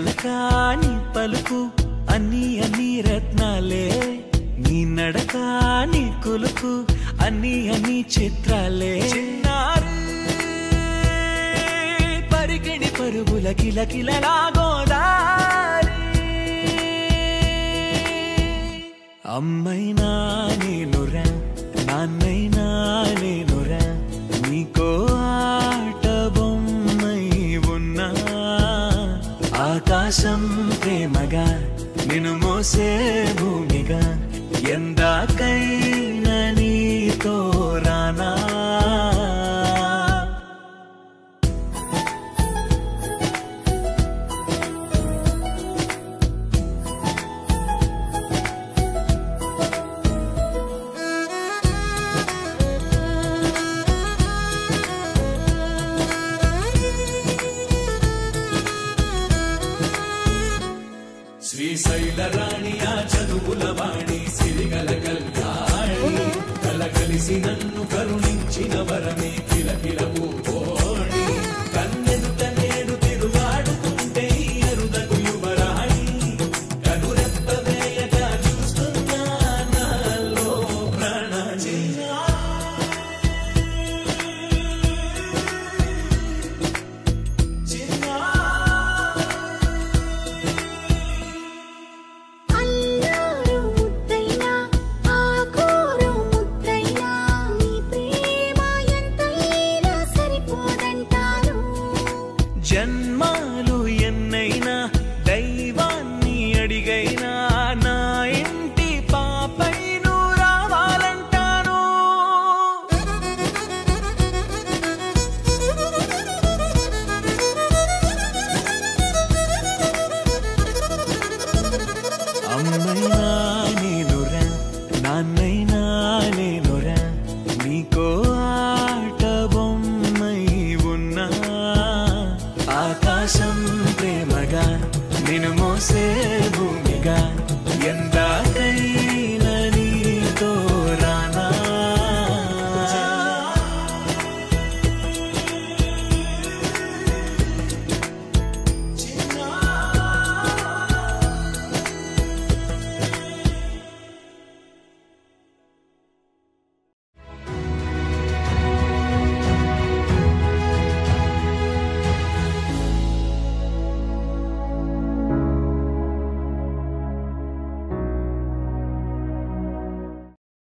పలకాని పలుకు అన్ని అన్ని రత్నాలే నీ నడక నీ కులుకు అన్ని అన్ని చిత్రాలే పరిగిణి పరుగుల కిలకిలలా గోదారి అమ్మైనా నేనురా నాన్నైనా నేనురా నీకో ఆట బొమ్మై ఉన్నా ఆకాశం ప్రేమగా నిన్ను మోసే భూమిగా ఎందాకైనా నీతో రానా శ్రీశైల రాణియా చదువుల వాణి సిరిగల కళ్యాణి కలగలిసి నన్ను కరుణించిన వరమే కిలకిల పూకోణి కన్నెదుట నేడు తిరుగాడుతుంటే అరుదకు యువరాణి కనురెప్ప వేయగా చూస్తున్నా నాలో ప్రాణచిన్నా జన్మాలు ఎన్నైనా దైవాన్ని అడిగైనా నా ఇంటి పాపై నువ్వు రావాలంటాను అమ్మైనా నేనురా నాన్నైనా